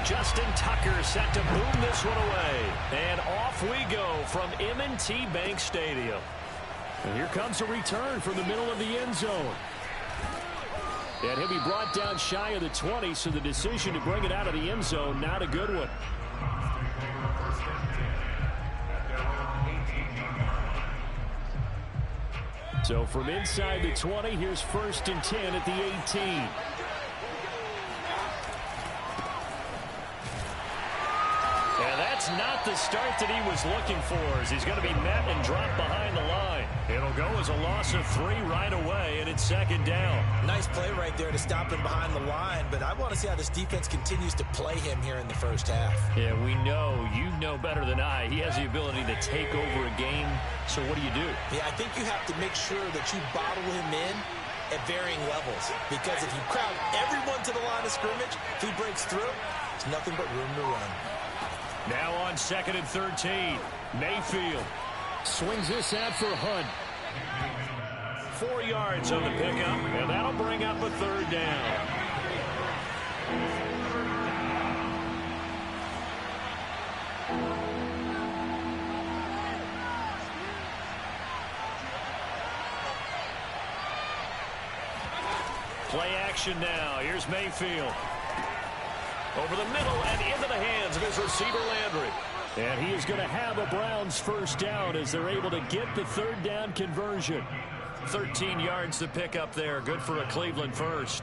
Justin Tucker set to boom this one away. And off we go from M&T Bank Stadium. And here comes a return from the middle of the end zone. And he'll be brought down shy of the 20, so the decision to bring it out of the end zone, not a good one. So from inside the 20, here's 1st and 10 at the 18. And that's not the start that he was looking for, as he's going to be met and dropped behind the line. It'll go as a loss of 3 right away, and it's 2nd down. Nice play right there to stop him behind the line, but I want to see how this defense continues to play him here in the first half. Yeah, we know, you know better than I, he has the ability to take over a game, so what do you do? Yeah, I think you have to make sure that you bottle him in at varying levels, because if you crowd everyone to the line of scrimmage, if he breaks through, there's nothing but room to run. Now on 2nd and 13, Mayfield swings this out for Hunt. 4 yards on the pickup, and that'll bring up a 3rd down. Play action now. Here's Mayfield. Over the middle and into the hands of his receiver, Landry. And he is going to have a Browns 1st down as they're able to get the 3rd down conversion. 13 yards to pick up there. Good for a Cleveland first.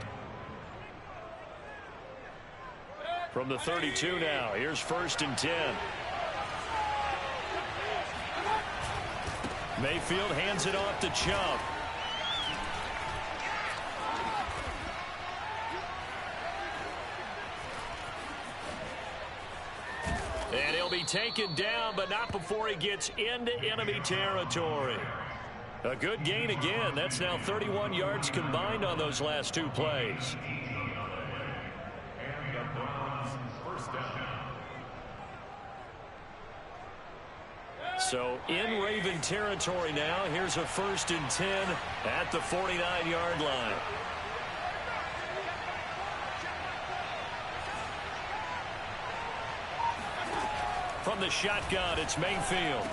From the 32 now. Here's 1st and 10. Mayfield hands it off to Chubb. And he'll be taken down, but not before he gets into enemy territory. A good gain again. That's now 31 yards combined on those last 2 plays. So in Raven territory now. Here's a 1st and 10 at the 49-yard line. From the shotgun, it's Mayfield.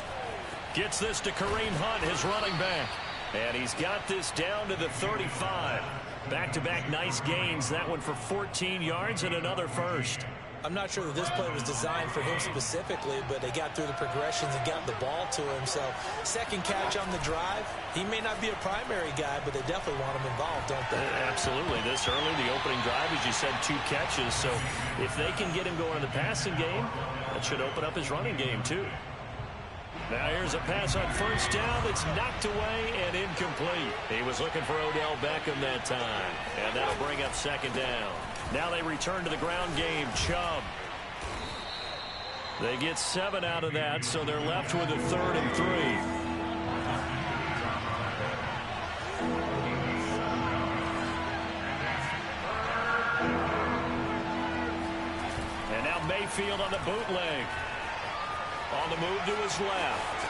Gets this to Kareem Hunt, his running back. And he's got this down to the 35. Back-to-back nice gains. That one for 14 yards and another first. I'm not sure that this play was designed for him specifically, but they got through the progressions and got the ball to him. So, 2nd catch on the drive. He may not be a primary guy, but they definitely want him involved, don't they? Absolutely. This early, the opening drive, as you said, 2 catches. So, if they can get him going in the passing game, that should open up his running game, too. Now here's a pass on 1st down that's knocked away and incomplete. He was looking for Odell Beckham that time. And that'll bring up 2nd down. Now they return to the ground game. Chubb. They get 7 out of that, so they're left with a 3rd and 3. And now Mayfield on the bootleg. On the move to his left.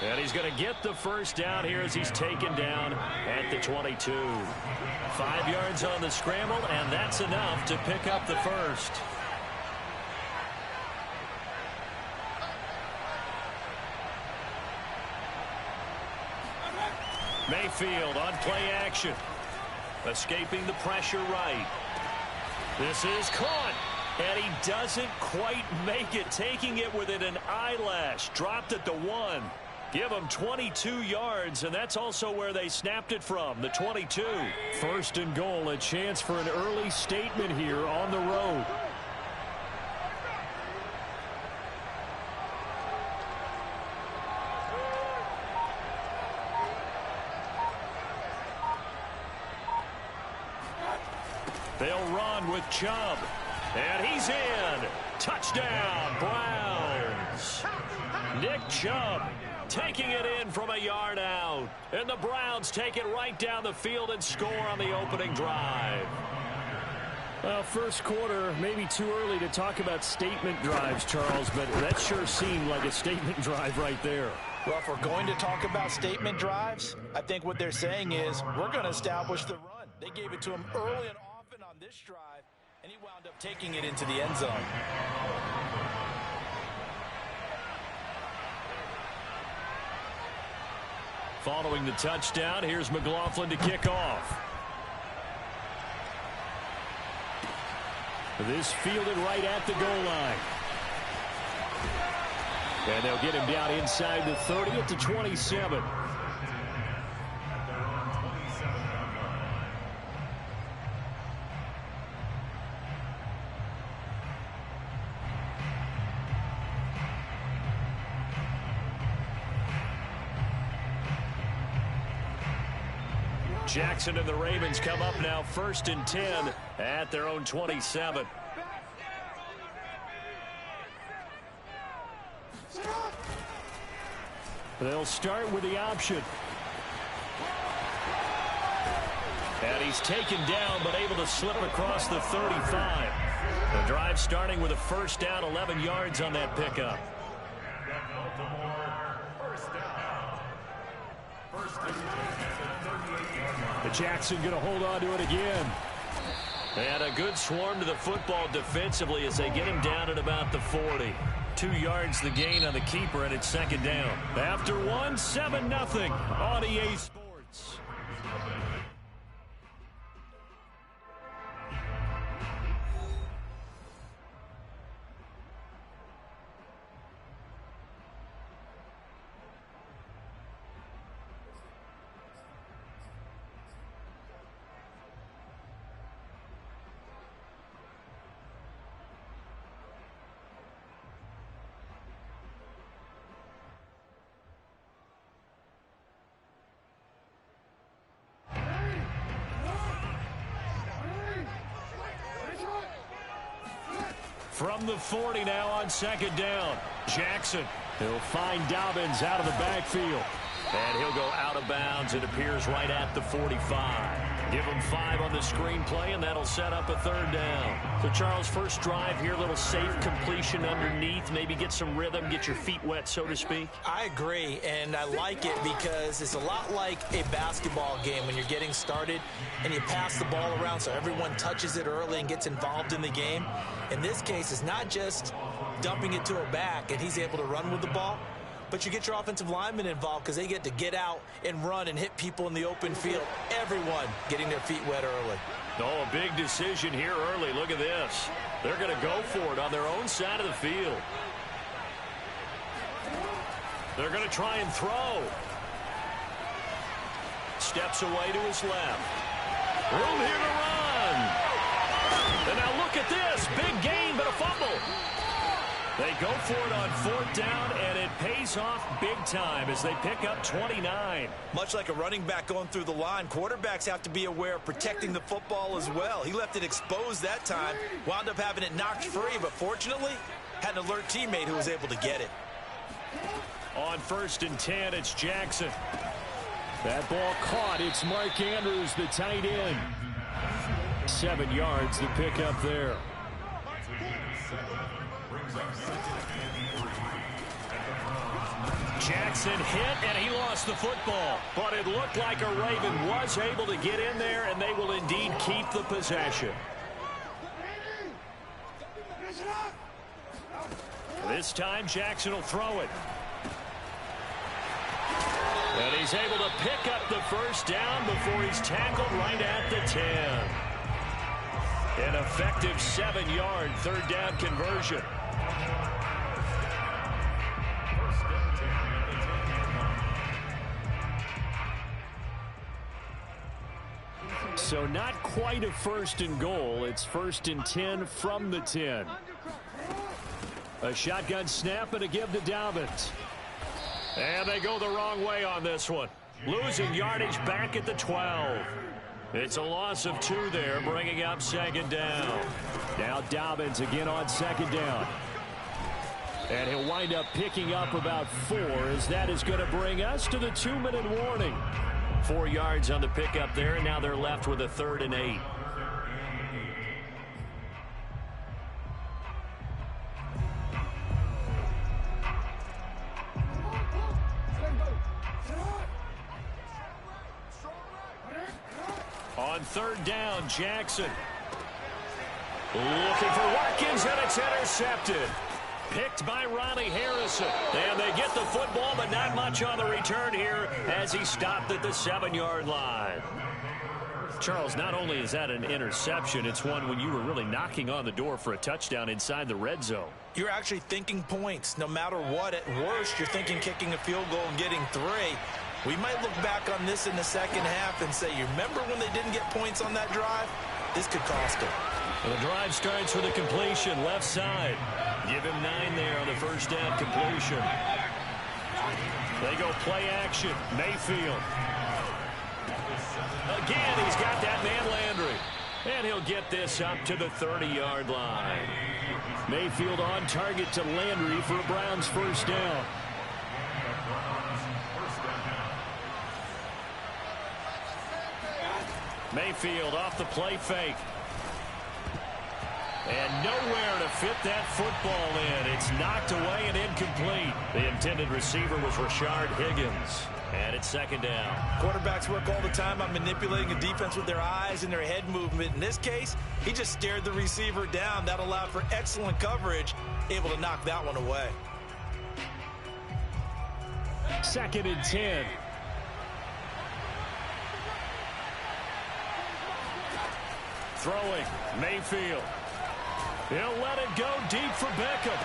And he's going to get the 1st down here as he's taken down at the 22. 5 yards on the scramble, and that's enough to pick up the 1st. Mayfield on play action. Escaping the pressure right. This is caught. And he doesn't quite make it, taking it within an eyelash. Dropped at the 1. Give him 22 yards, and that's also where they snapped it from, the 22. 1st and goal, a chance for an early statement here on the road. They'll run with Chubb. And he's in. Touchdown, Browns. Nick Chubb taking it in from a yard out. And the Browns take it right down the field and score on the opening drive. Well, 1st quarter, maybe too early to talk about statement drives, Charles, but that sure seemed like a statement drive right there. Well, if we're going to talk about statement drives, I think what they're saying is we're going to establish the run. They gave it to him early and often on this drive. And he wound up taking it into the end zone. Following the touchdown, here's McLaughlin to kick off. This fielded right at the goal line. And they'll get him down inside the 30 at the 27. Jackson and the Ravens come up now 1st and 10 at their own 27. They'll start with the option. And he's taken down but able to slip across the 35. The drive starting with a first down, 11 yards on that pickup. Jackson going to hold on to it again. And a good swarm to the football defensively as they get him down at about the 40. 2 yards the gain on the keeper, and it's 2nd down. After 7-0 on EA Sports. From the 40 now on 2nd down. Jackson. He'll find Dobbins out of the backfield. And he'll go out of bounds. It appears right at the 45. Give him 5 on the screenplay, and that'll set up a 3rd down. So, Charles, first drive here, a little safe completion underneath. Maybe get some rhythm, get your feet wet, so to speak. I agree, and I like it because it's a lot like a basketball game when you're getting started and you pass the ball around so everyone touches it early and gets involved in the game. In this case, it's not just dumping it to a back and he's able to run with the ball, but you get your offensive linemen involved because they get to get out and run and hit people in the open field. Everyone getting their feet wet early. Oh, a big decision here early. Look at this. They're going to go for it on their own side of the field. They're going to try and throw. Steps away to his left. Room here to run. And now look at this. Big gain, but a fumble. They go for it on 4th down, and it pays off big time as they pick up 29. Much like a running back going through the line, quarterbacks have to be aware of protecting the football as well. He left it exposed that time, wound up having it knocked free, but fortunately had an alert teammate who was able to get it. On 1st and 10, it's Jackson. That ball caught. It's Mark Andrews, the tight end. 7 yards, the pickup there. Jackson hit, and he lost the football. But it looked like a Raven was able to get in there, and they will indeed keep the possession. This time, Jackson will throw it. And he's able to pick up the first down before he's tackled right at the 10. An effective 7-yard 3rd down conversion. So not quite a 1st and goal. It's 1st and 10 from the 10. A shotgun snap and a give to Dobbins. And they go the wrong way on this one. Losing yardage back at the 12. It's a loss of 2 there, bringing up 2nd down. Now Dobbins again on 2nd down. And he'll wind up picking up about 4, as that is going to bring us to the 2-minute warning. 4 yards on the pickup there, and now they're left with a 3rd and 8. On 3rd down, Jackson Looking for Watkins, and it's intercepted. Picked by Ronnie Harrison. And they get the football, but not much on the return here as he stopped at the 7-yard line. Charles, not only is that an interception, it's one when you were really knocking on the door for a touchdown inside the red zone. You're actually thinking points. No matter what, at worst, you're thinking kicking a field goal and getting 3. We might look back on this in the second half and say, you remember when they didn't get points on that drive? This could cost them. Well, the drive starts with a completion, left side. Give him 9 there on the first down completion. They go play action. Mayfield. Again, he's got that man Landry. And he'll get this up to the 30-yard line. Mayfield on target to Landry for a Browns first down. Mayfield off the play fake. And nowhere to fit that football in. It's knocked away and incomplete. The intended receiver was Rashard Higgins. And it's second down. Quarterbacks work all the time on manipulating a defense with their eyes and their head movement. In this case, he just stared the receiver down. That allowed for excellent coverage, able to knock that one away. Second and 10. Throwing, Mayfield. He'll let it go deep for Beckham.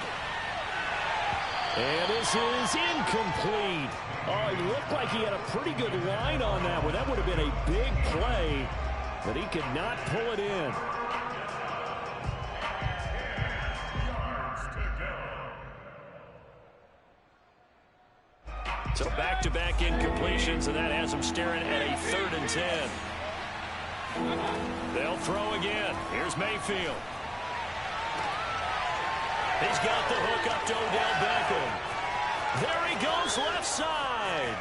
And this is incomplete. Oh, it looked like he had a pretty good line on that one. That would have been a big play, but he could not pull it in. So back-to-back incompletions, and that has him staring at a 3rd and 10. They'll throw again. Here's Mayfield. He's got the hook up to Odell Beckham. There he goes, left side.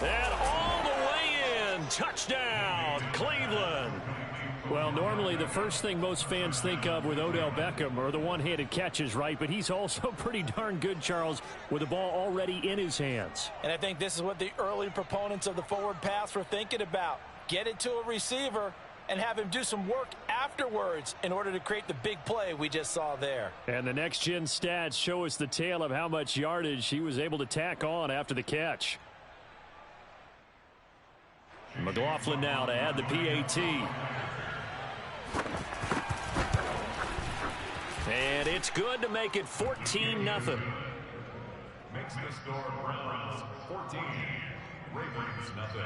And all the way in. Touchdown, Cleveland. Well, normally the first thing most fans think of with Odell Beckham are the one-handed catches, right? But he's also pretty darn good, Charles, with the ball already in his hands. And I think this is what the early proponents of the forward pass were thinking about. Get it to a receiver and have him do some work afterwards in order to create the big play we just saw there. And the next-gen stats show us the tale of how much yardage he was able to tack on after the catch. McLaughlin now to add the PAT. And it's good to make it 14-0. Makes the score Browns 14, Ravens nothing.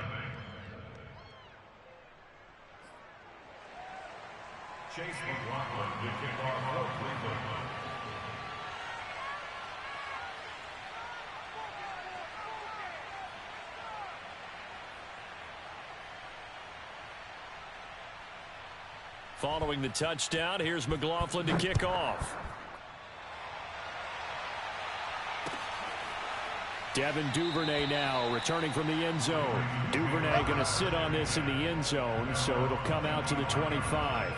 Chase McLaughlin to kick off for Cleveland. Following the touchdown, here's McLaughlin to kick off. Devin Duvernay now returning from the end zone. Duvernay going to sit on this in the end zone, so it'll come out to the 25.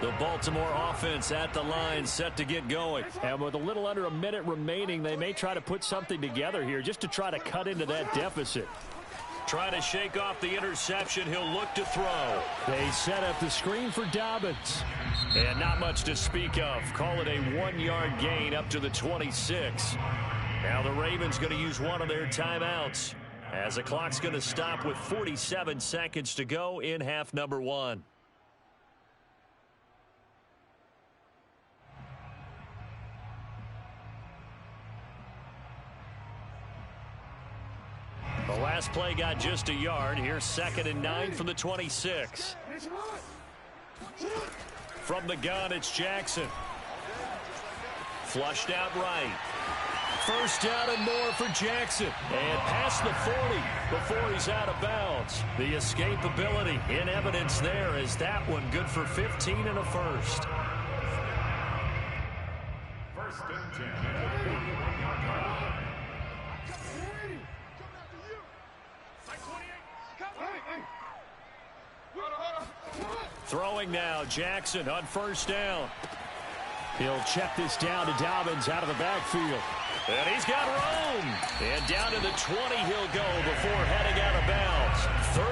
The Baltimore offense at the line, set to get going. And with a little under a minute remaining, they may try to put something together here just to try to cut into that deficit. Try to shake off the interception. He'll look to throw. They set up the screen for Dobbins. And not much to speak of. Call it a 1-yard gain up to the 26. Now the Ravens going to use one of their timeouts as the clock's going to stop with 47 seconds to go in half number 1. The last play got just a yard. Here's 2nd and 9 from the 26. From the gun, it's Jackson. Flushed out right. First down and more for Jackson. And past the 40 before he's out of bounds. The escapability in evidence there is that one good for 15 and a first. First and 10. Throwing now, Jackson on first down. He'll check this down to Dobbins out of the backfield. And he's got room. And down to the 20 he'll go before heading out of bounds.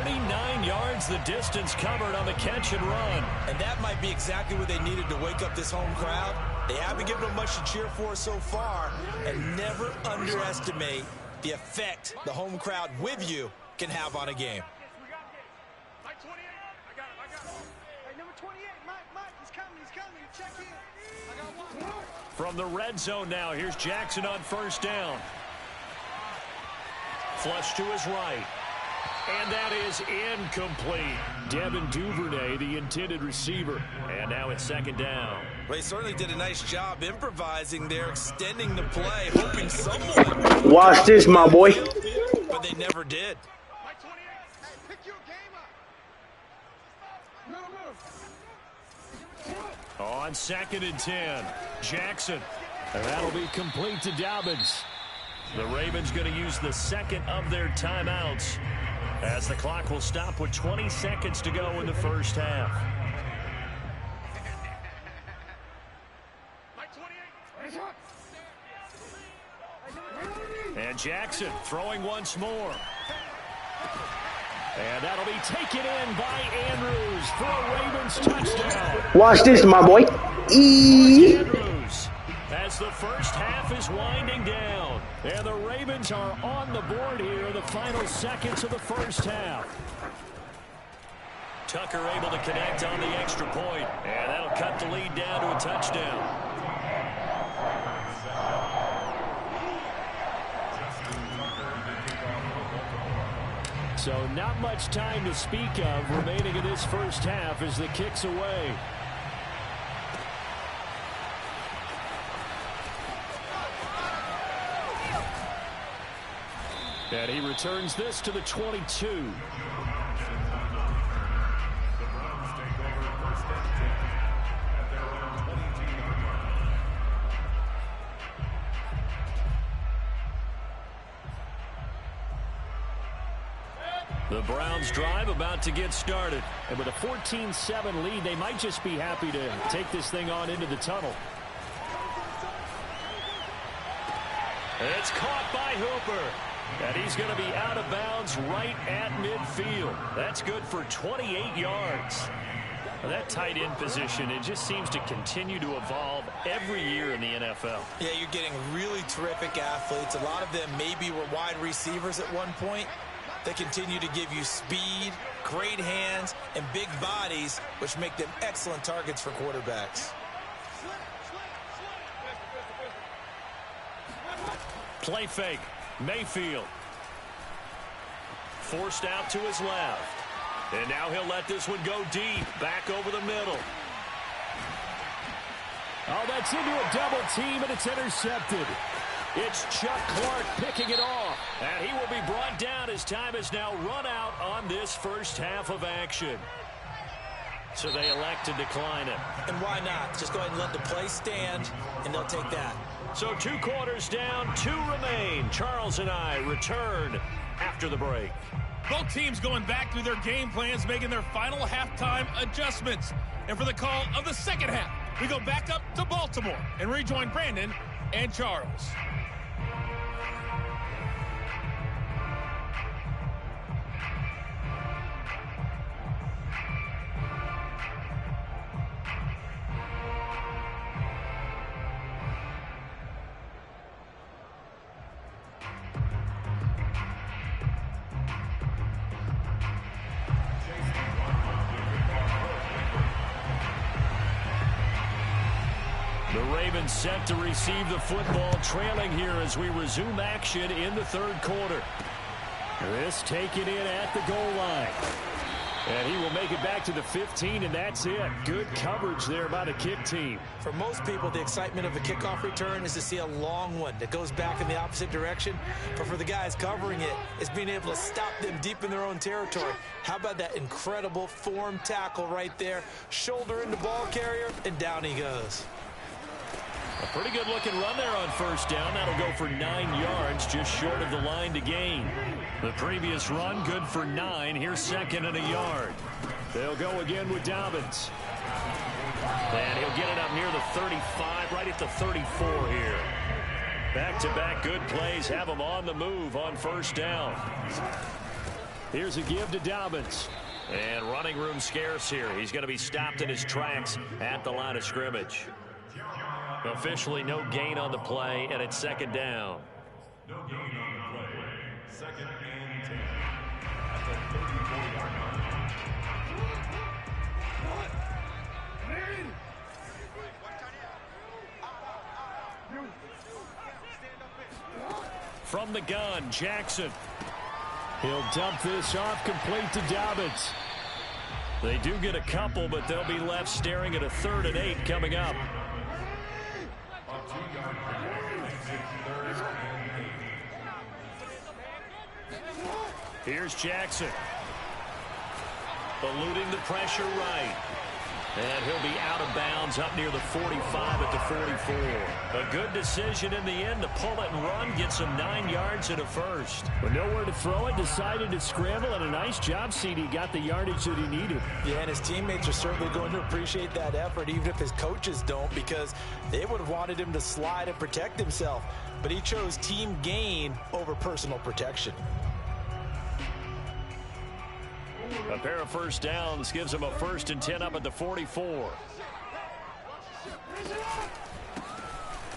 39 yards the distance covered on the catch and run. And that might be exactly what they needed to wake up this home crowd. They haven't given them much to cheer for so far. And never underestimate the effect the home crowd with you can have on a game. From the red zone now, here's Jackson on first down. Flush to his right. And that is incomplete. Devin Duvernay, the intended receiver. And now it's second down. Well, he certainly did a nice job improvising there, extending the play, hoping someone... Watch this, my boy. But they never did. On 2nd and 10, Jackson. And that'll be complete to Dobbins. The Ravens going to use the second of their timeouts as the clock will stop with 20 seconds to go in the first half. And Jackson throwing once more. And that'll be taken in by Andrews for a Ravens touchdown. Watch this, my boy. Andrews, as the first half is winding down. And the Ravens are on the board here in the final seconds of the first half. Tucker able to connect on the extra point. And that'll cut the lead down to a touchdown. So not much time to speak of remaining in this first half as the kick's away. And he returns this to the 22. The Browns drive about to get started. And with a 14-7 lead, they might just be happy to take this thing on into the tunnel. It's caught by Hooper. And he's going to be out of bounds right at midfield. That's good for 28 yards. Well, that tight end position, it just seems to continue to evolve every year in the NFL. Yeah, you're getting really terrific athletes. A lot of them maybe were wide receivers at one point. They continue to give you speed, great hands, and big bodies, which make them excellent targets for quarterbacks. Play fake. Mayfield. Forced out to his left. And now he'll let this one go deep. Back over the middle. Oh, that's into a double team, and it's intercepted. It's Chuck Clark picking it off. And he will be brought down as time has now run out on this first half of action. So they elect to decline it. And why not? Just go ahead and let the play stand, and they'll take that. So 2 quarters down, 2 remain. Charles and I return after the break. Both teams going back through their game plans, making their final halftime adjustments. And for the call of the second half, we go back up to Baltimore and rejoin Brandon and Charles. The Ravens set to receive the football, trailing here as we resume action in the third quarter. This taken in at the goal line. And he will make it back to the 15, and that's it. Good coverage there by the kick team. For most people, the excitement of a kickoff return is to see a long one that goes back in the opposite direction. But for the guys covering it, it's being able to stop them deep in their own territory. How about that incredible form tackle right there? Shoulder into ball carrier, and down he goes. A pretty good-looking run there on first down. That'll go for 9 yards, just short of the line to gain. The previous run, good for 9. Here's second and a yard. They'll go again with Dobbins. And he'll get it up near the 35, right at the 34 here. Back-to-back good plays have him on the move on first down. Here's a give to Dobbins. And running room scarce here. He's going to be stopped in his tracks at the line of scrimmage. Officially no gain on the play, and it's second down. No gain on the play. Second and 10. At the 34-yard line. From the gun, Jackson. He'll dump this off complete to Dobbins. They do get a couple, but they'll be left staring at a 3rd and 8 coming up. Here's Jackson. Eluding the pressure right. And he'll be out of bounds up near the 45 at the 44. A good decision in the end to pull it and run, get some 9 yards and a first. But nowhere to throw it, decided to scramble, and a nice job, CD. Got the yardage that he needed. Yeah, and his teammates are certainly going to appreciate that effort, even if his coaches don't, because they would have wanted him to slide and protect himself. But he chose team gain over personal protection. A pair of first downs gives him a 1st and 10 up at the 44.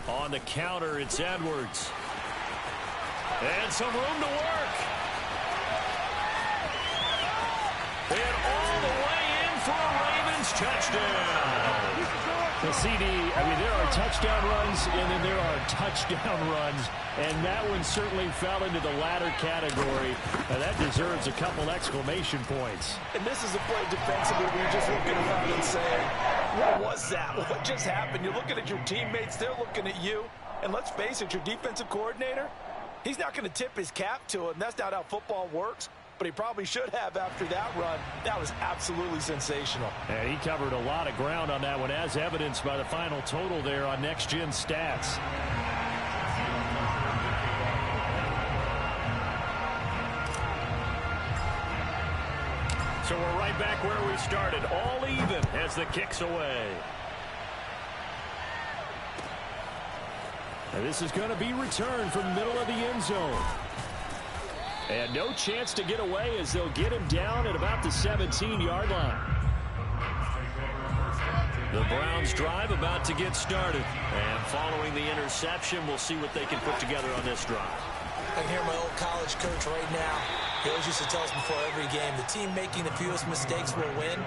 On the counter, it's Edwards. And some room to work. And all the way in for a Ravens touchdown. The CD, I mean, there are touchdown runs, and then there are touchdown runs, and that one certainly fell into the latter category. That deserves a couple exclamation points. And this is a play defensively where you're just looking around and saying, what was that? What just happened? You're looking at your teammates, they're looking at you. And let's face it, your defensive coordinator, he's not going to tip his cap to him. That's not how football works. But he probably should have after that run. That was absolutely sensational. And he covered a lot of ground on that one, as evidenced by the final total there on Next Gen Stats. So we're right back where we started, all even as the kick's away. And this is going to be returned from the middle of the end zone. And no chance to get away as they'll get him down at about the 17-yard line. The Browns drive about to get started. And following the interception, we'll see what they can put together on this drive. I can hear my old college coach right now. He always used to tell us before every game, the team making the fewest mistakes will win.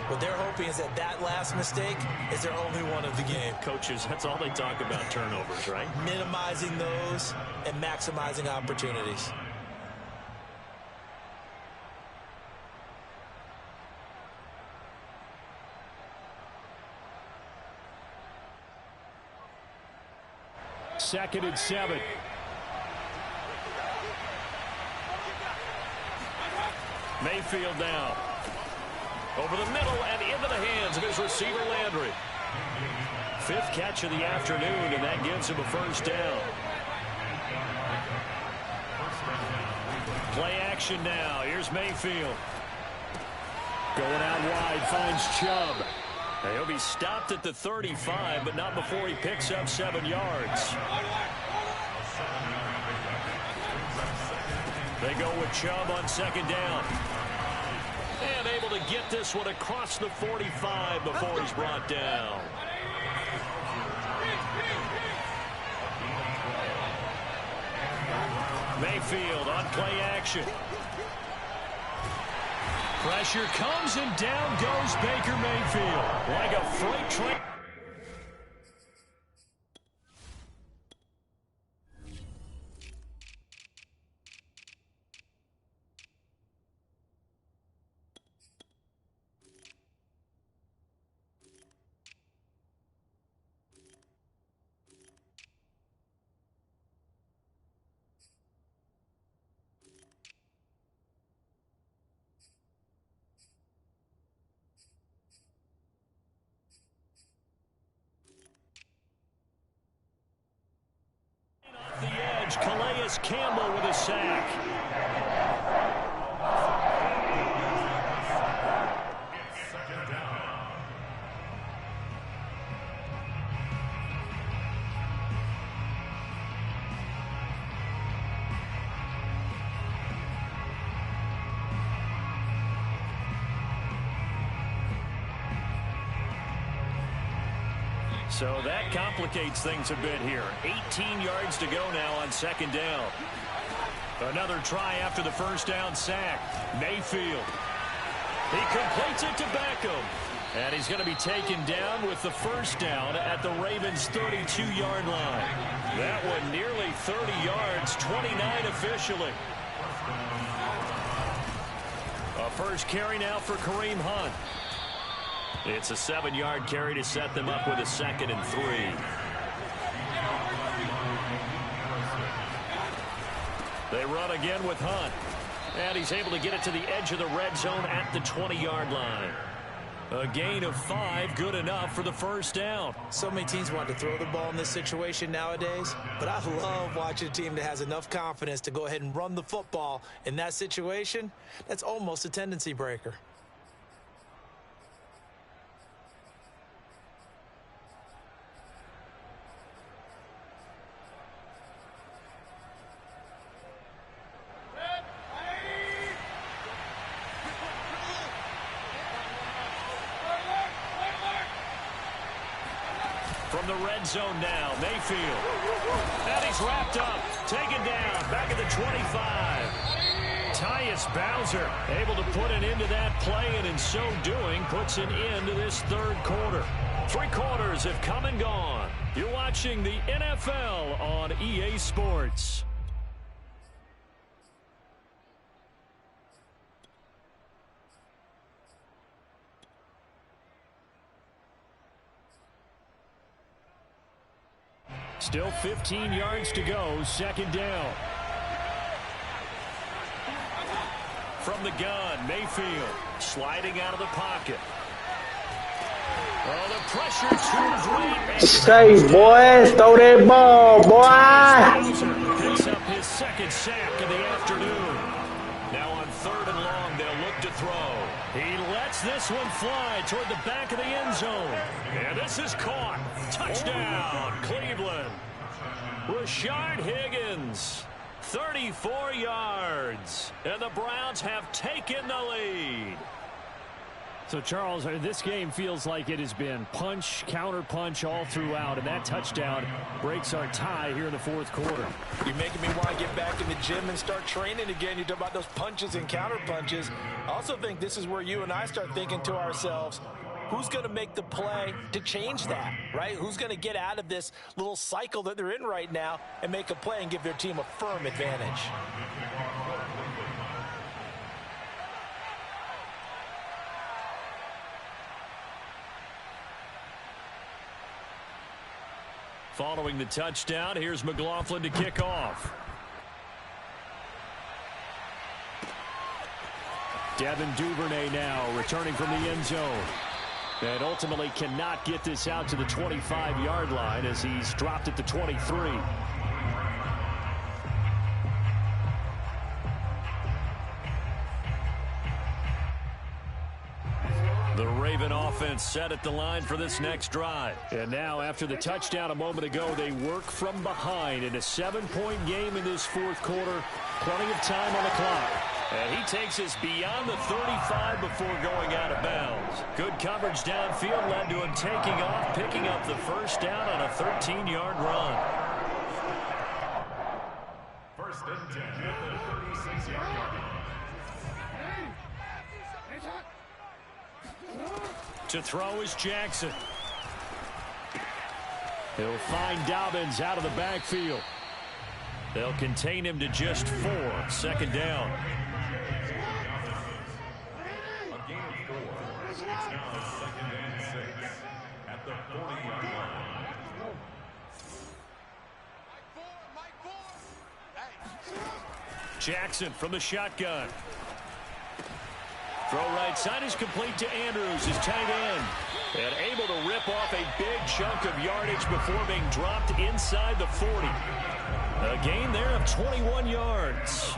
What they're hoping is that that last mistake is their only one of the game. Coaches, that's all they talk about, turnovers, right? Minimizing those and maximizing opportunities. Second and 7. Mayfield now. Over the middle and into the hands of his receiver, Landry. 5th catch of the afternoon, and that gives him a first down. Play action now. Here's Mayfield. Going out wide, finds Chubb. He'll be stopped at the 35, but not before he picks up 7 yards. They go with Chubb on second down. And able to get this one across the 45 before he's brought down. Mayfield on play action. Pressure comes and down goes Baker Mayfield like a freight train. The edge, Calais Campbell with a sack. So that complicates things a bit here. 18 yards to go now on second down. Another try after the first down sack. Mayfield. He completes it to Beckham. And he's going to be taken down with the first down at the Ravens' 32-yard line. That one nearly 30 yards, 29 officially. A first carry now for Kareem Hunt. It's a 7-yard carry to set them up with a 2nd and 3. They run again with Hunt. And he's able to get it to the edge of the red zone at the 20-yard line. A gain of 5, good enough for the first down. So many teams want to throw the ball in this situation nowadays, but I love watching a team that has enough confidence to go ahead and run the football in that situation. That's almost a tendency breaker. From the red zone now, Mayfield. And he's wrapped up, taken down, back at the 25. Tyus Bowser able to put an end to that play, and in so doing, puts an end to this third quarter. 3 quarters have come and gone. You're watching the NFL on EA Sports. Still 15 yards to go, second down. From the gun, Mayfield sliding out of the pocket. Oh, the pressure too great. Say, boy, throw that ball, boy. Picks up his 2nd sack of the afternoon. Now on 3rd and long, they'll look to throw. He lets this one fly toward the back of the end zone. And this is caught. Touchdown, Cleveland. Rashard Higgins, 34 yards. And the Browns have taken the lead. So, Charles, this game feels like it has been punch, counter-punch all throughout, and that touchdown breaks our tie here in the 4th quarter. You're making me want to get back in the gym and start training again. You talk about those punches and counter-punches. I also think this is where you and I start thinking to ourselves, who's going to make the play to change that, right? Who's going to get out of this little cycle that they're in right now and make a play and give their team a firm advantage? Following the touchdown, here's McLaughlin to kick off. Devin Duvernay now returning from the end zone. And ultimately cannot get this out to the 25-yard line as he's dropped at the 23. The Raven offense set at the line for this next drive. And now after the touchdown a moment ago, they work from behind in a 7-point game in this 4th quarter. Plenty of time on the clock. And he takes us beyond the 35 before going out of bounds. Good coverage downfield led to him taking off, picking up the first down on a 13-yard run. 1st and 10 at the 36-yard line. To throw is Jackson. He'll find Dobbins out of the backfield. They'll contain him to just 4. 2nd down. A gain of 4. It's now 2nd and 6 at the 40-yard line. Jackson from the shotgun. Throw right side is complete to Andrews, his tight end. And able to rip off a big chunk of yardage before being dropped inside the 40. A gain there of 21 yards.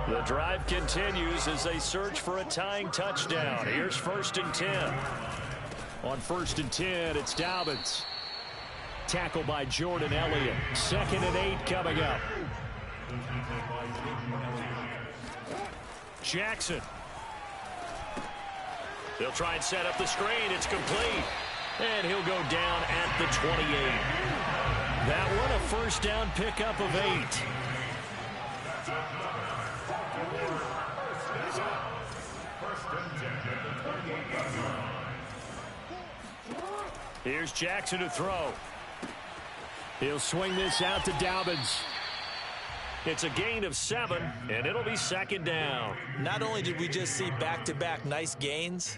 The drive continues as they search for a tying touchdown. Here's 1st and 10. On 1st and 10, it's Dobbins. Tackle by Jordan Elliott. 2nd and 8 coming up. Jackson. They'll try and set up the screen. It's complete. And he'll go down at the 28. That one a first down pickup of 8. Here's Jackson to throw. He'll swing this out to Dobbins. It's a gain of 7, and it'll be second down. Not only did we just see back-to-back nice gains,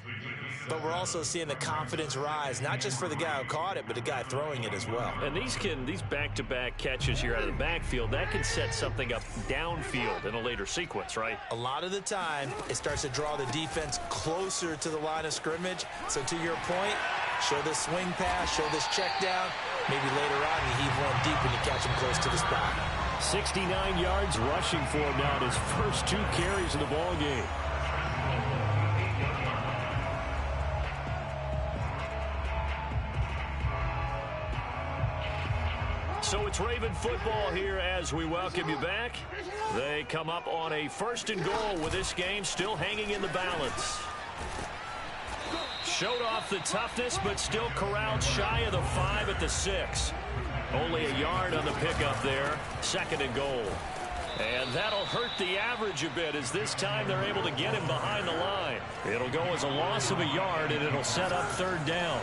but we're also seeing the confidence rise, not just for the guy who caught it, but the guy throwing it as well. And these back-to-back catches here out of the backfield, that can set something up downfield in a later sequence, right? A lot of the time, it starts to draw the defense closer to the line of scrimmage. So to your point, show this swing pass, show this check down. Maybe later on you heave one deep when you catch him close to the spot. 69 yards rushing for him now in his first 2 carries of the ball game. So it's Raven football here as we welcome you back. They come up on a 1st and goal with this game still hanging in the balance. Showed off the toughness, but still corralled shy of the 5 at the 6. Only a yard on the pickup there. 2nd and goal. And that'll hurt the average a bit as this time they're able to get him behind the line. It'll go as a loss of a yard, and it'll set up 3rd down.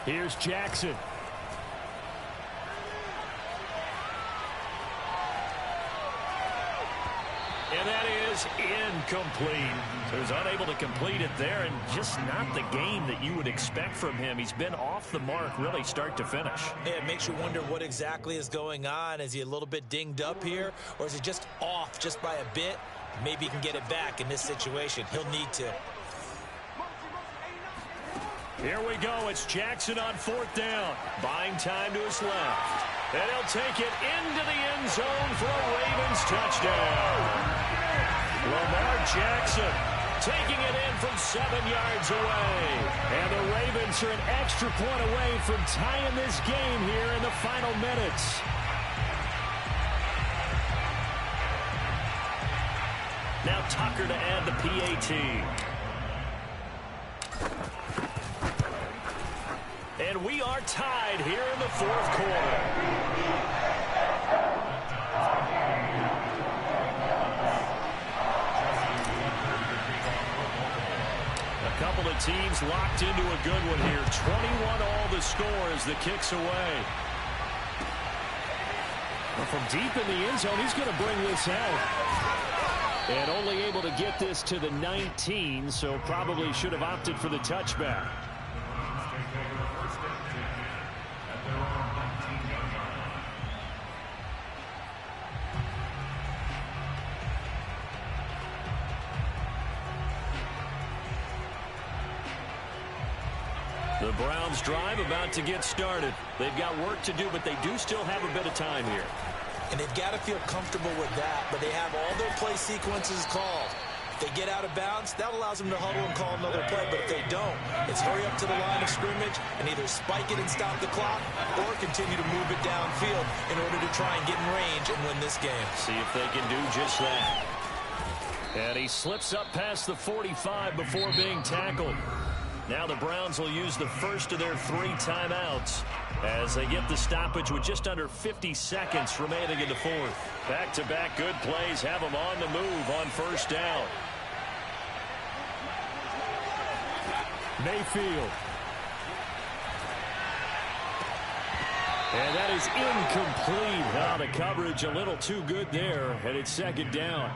Here's Jackson. And that is incomplete. So he's unable to complete it there, and just not the game that you would expect from him. He's been off the mark really start to finish. Yeah, it makes you wonder what exactly is going on. Is he a little bit dinged up here, or is he just off just by a bit? Maybe he can get it back in this situation. He'll need to. Here we go. It's Jackson on 4th down. Buying time to his left. And he'll take it into the end zone for a Ravens touchdown. Lamar Jackson taking it in from 7 yards away. And the Ravens are an extra point away from tying this game here in the final minutes. Now Tucker to add the PAT. And we are tied here in the 4th quarter. A couple of teams locked into a good one here. 21 all the score as the kick's away. Well, from deep in the end zone, he's going to bring this out. And only able to get this to the 19, so probably should have opted for the touchback. The Browns drive about to get started. They've got work to do, but they do still have a bit of time here. And they've got to feel comfortable with that, but they have all their play sequences called. If they get out of bounds, that allows them to huddle and call another play, but if they don't, it's hurry up to the line of scrimmage and either spike it and stop the clock or continue to move it downfield in order to try and get in range and win this game. See if they can do just that. And he slips up past the 45 before being tackled. Now the Browns will use the first of their 3 timeouts as they get the stoppage with just under 50 seconds remaining in the 4th. Back-to-back good plays have them on the move on 1st down. Mayfield. And that is incomplete. Now the coverage a little too good there, and it's 2nd down.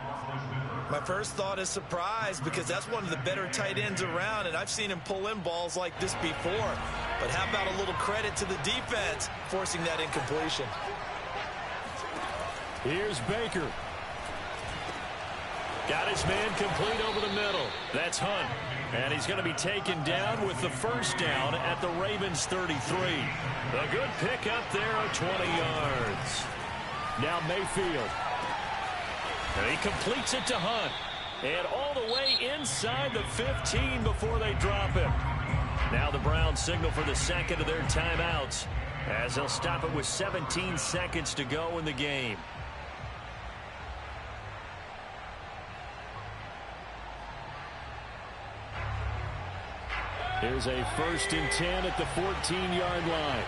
My first thought is surprise because that's one of the better tight ends around, and I've seen him pull in balls like this before. But how about a little credit to the defense forcing that incompletion? Here's Baker. Got his man complete over the middle. That's Hunt. And he's going to be taken down with the 1st down at the Ravens 33. A good pick up there of 20 yards. Now Mayfield. And he completes it to Hunt. And all the way inside the 15 before they drop him. Now the Browns signal for the 2nd of their timeouts as they'll stop it with 17 seconds to go in the game. Here's a 1st and 10 at the 14-yard line.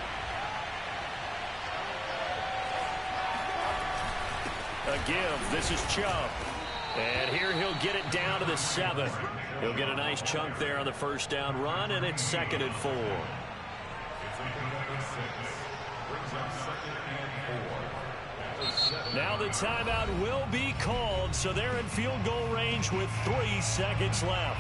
A give. This is Chubb. And here he'll get it down to the 7. He'll get a nice chunk there on the first down run, and it's 2nd and 4. Now the timeout will be called, so they're in field goal range with 3 seconds left.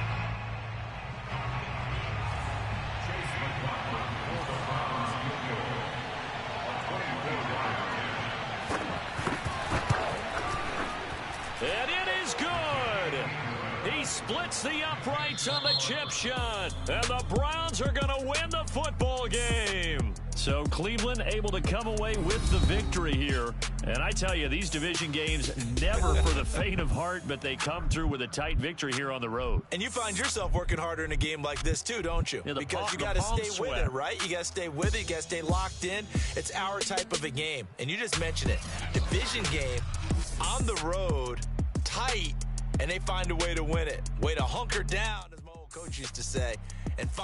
And it is good. He splits the uprights on the chip shot. And the Browns are going to win the football game. So Cleveland able to come away with the victory here. And I tell you, these division games never for the faint of heart, but they come through with a tight victory here on the road. And you find yourself working harder in a game like this too, don't you? Yeah, because you got to stay with it, right? You got to stay with it. You got to stay locked in. It's our type of a game. And you just mentioned it. Division game on the road, tight, and they find a way to win it. Way to hunker down, as my old coach used to say, and find